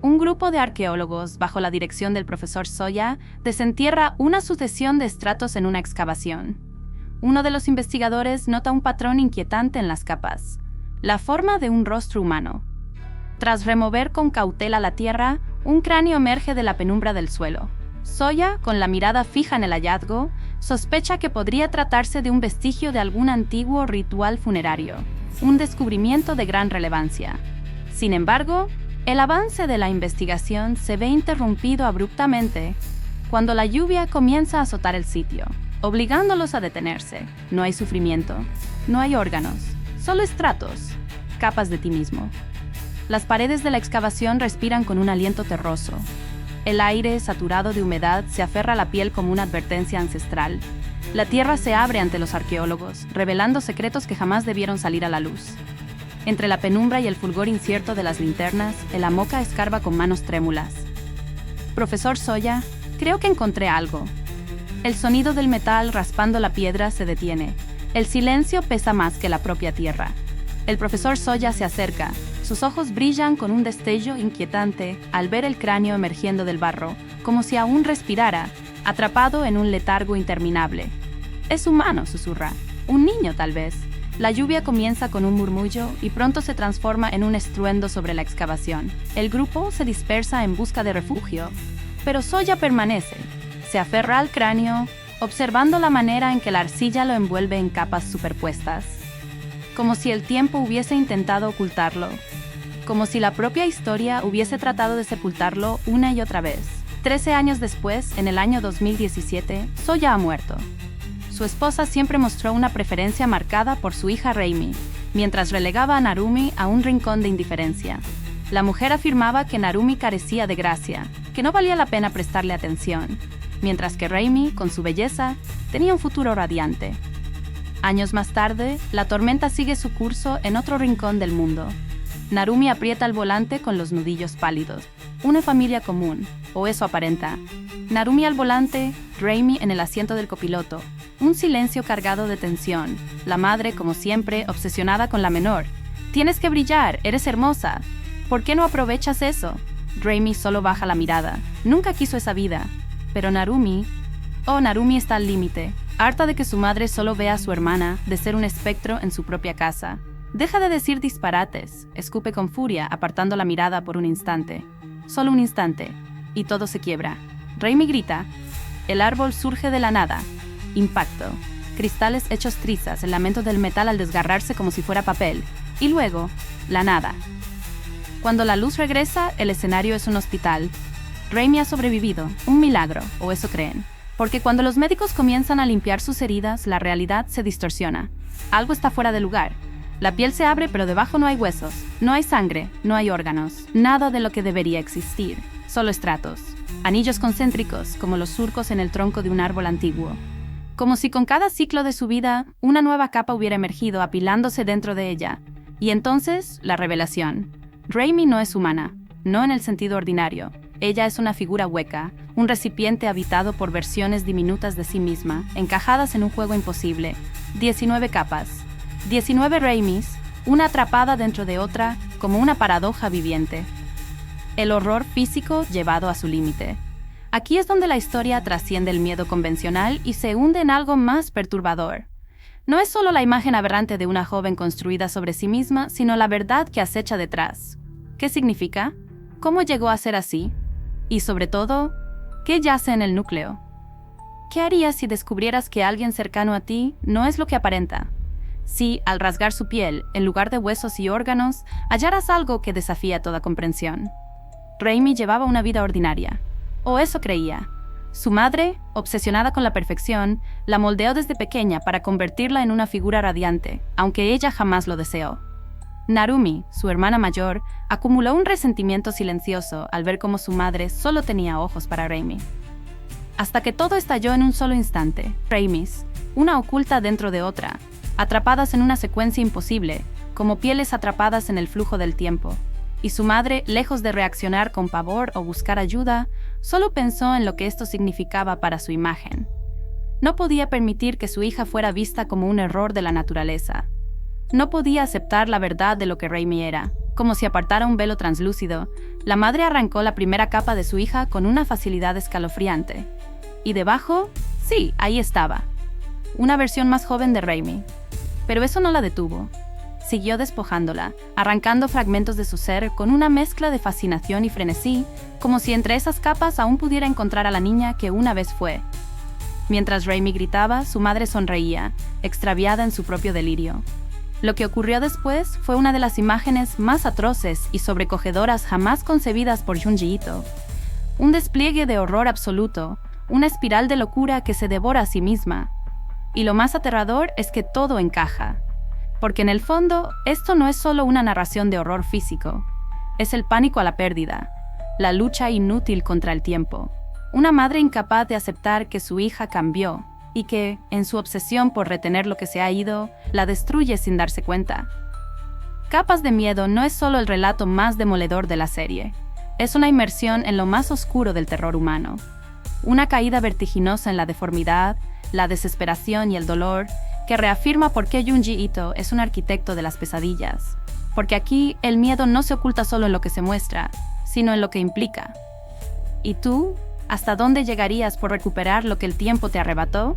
un grupo de arqueólogos, bajo la dirección del profesor Soya, desentierra una sucesión de estratos en una excavación. Uno de los investigadores nota un patrón inquietante en las capas, la forma de un rostro humano. Tras remover con cautela la tierra, un cráneo emerge de la penumbra del suelo. Soya, con la mirada fija en el hallazgo, sospecha que podría tratarse de un vestigio de algún antiguo ritual funerario, un descubrimiento de gran relevancia. Sin embargo, el avance de la investigación se ve interrumpido abruptamente cuando la lluvia comienza a azotar el sitio, obligándolos a detenerse. No hay sufrimiento, no hay órganos, solo estratos, capas de ti mismo. Las paredes de la excavación respiran con un aliento terroso. El aire, saturado de humedad, se aferra a la piel como una advertencia ancestral. La tierra se abre ante los arqueólogos, revelando secretos que jamás debieron salir a la luz. Entre la penumbra y el fulgor incierto de las linternas, el Amoca escarba con manos trémulas. Profesor Soya, creo que encontré algo. El sonido del metal raspando la piedra se detiene. El silencio pesa más que la propia tierra. El profesor Soya se acerca. Sus ojos brillan con un destello inquietante al ver el cráneo emergiendo del barro, como si aún respirara, atrapado en un letargo interminable. Es humano, susurra. Un niño, tal vez. La lluvia comienza con un murmullo y pronto se transforma en un estruendo sobre la excavación. El grupo se dispersa en busca de refugio, pero Soya permanece. Se aferra al cráneo, observando la manera en que la arcilla lo envuelve en capas superpuestas. Como si el tiempo hubiese intentado ocultarlo. Como si la propia historia hubiese tratado de sepultarlo una y otra vez. 13 años después, en el año 2017, Soya ha muerto. Su esposa siempre mostró una preferencia marcada por su hija Reimi, mientras relegaba a Narumi a un rincón de indiferencia. La mujer afirmaba que Narumi carecía de gracia, que no valía la pena prestarle atención, mientras que Reimi, con su belleza, tenía un futuro radiante. Años más tarde, la tormenta sigue su curso en otro rincón del mundo. Narumi aprieta el volante con los nudillos pálidos. Una familia común, o eso aparenta. Narumi al volante, Reimi en el asiento del copiloto. Un silencio cargado de tensión. La madre, como siempre, obsesionada con la menor. «Tienes que brillar, eres hermosa. ¿Por qué no aprovechas eso?» Reimi solo baja la mirada. Nunca quiso esa vida. Pero Narumi... Narumi está al límite. Harta de que su madre solo vea a su hermana, de ser un espectro en su propia casa. Deja de decir disparates, escupe con furia, apartando la mirada por un instante. Solo un instante, y todo se quiebra. Reimi grita. El árbol surge de la nada. Impacto. Cristales hechos trizas, el lamento del metal al desgarrarse como si fuera papel. Y luego, la nada. Cuando la luz regresa, el escenario es un hospital. Reimi ha sobrevivido, un milagro, o eso creen. Porque cuando los médicos comienzan a limpiar sus heridas, la realidad se distorsiona. Algo está fuera de lugar. La piel se abre, pero debajo no hay huesos, no hay sangre, no hay órganos, nada de lo que debería existir, solo estratos, anillos concéntricos como los surcos en el tronco de un árbol antiguo. Como si con cada ciclo de su vida, una nueva capa hubiera emergido apilándose dentro de ella. Y entonces, la revelación. Reimi no es humana, no en el sentido ordinario. Ella es una figura hueca, un recipiente habitado por versiones diminutas de sí misma, encajadas en un juego imposible. 19 capas. 19 Reimis, una atrapada dentro de otra, como una paradoja viviente. El horror físico llevado a su límite. Aquí es donde la historia trasciende el miedo convencional y se hunde en algo más perturbador. No es solo la imagen aberrante de una joven construida sobre sí misma, sino la verdad que acecha detrás. ¿Qué significa? ¿Cómo llegó a ser así? Y sobre todo, ¿qué yace en el núcleo? ¿Qué harías si descubrieras que alguien cercano a ti no es lo que aparenta? Si, al rasgar su piel, en lugar de huesos y órganos, hallaras algo que desafía toda comprensión. Reimi llevaba una vida ordinaria. O eso creía. Su madre, obsesionada con la perfección, la moldeó desde pequeña para convertirla en una figura radiante, aunque ella jamás lo deseó. Narumi, su hermana mayor, acumuló un resentimiento silencioso al ver cómo su madre solo tenía ojos para Reimi. Hasta que todo estalló en un solo instante. Reimis, una oculta dentro de otra, atrapadas en una secuencia imposible, como pieles atrapadas en el flujo del tiempo. Y su madre, lejos de reaccionar con pavor o buscar ayuda, solo pensó en lo que esto significaba para su imagen. No podía permitir que su hija fuera vista como un error de la naturaleza. No podía aceptar la verdad de lo que Reimi era, Como si apartara un velo translúcido, la madre arrancó la primera capa de su hija con una facilidad escalofriante. Y debajo, sí, ahí estaba. Una versión más joven de Raimi. Pero eso no la detuvo. Siguió despojándola, arrancando fragmentos de su ser con una mezcla de fascinación y frenesí, como si entre esas capas aún pudiera encontrar a la niña que una vez fue. Mientras Raimi gritaba, su madre sonreía, extraviada en su propio delirio. Lo que ocurrió después fue una de las imágenes más atroces y sobrecogedoras jamás concebidas por Junji Ito. Un despliegue de horror absoluto, una espiral de locura que se devora a sí misma. Y lo más aterrador es que todo encaja. Porque en el fondo, esto no es solo una narración de horror físico. Es el pánico a la pérdida, la lucha inútil contra el tiempo. Una madre incapaz de aceptar que su hija cambió y que, en su obsesión por retener lo que se ha ido, la destruye sin darse cuenta. Capas de Miedo no es solo el relato más demoledor de la serie. Es una inmersión en lo más oscuro del terror humano. Una caída vertiginosa en la deformidad, la desesperación y el dolor, que reafirma por qué Junji Ito es un arquitecto de las pesadillas. Porque aquí el miedo no se oculta solo en lo que se muestra, sino en lo que implica. ¿Y tú? ¿Hasta dónde llegarías por recuperar lo que el tiempo te arrebató?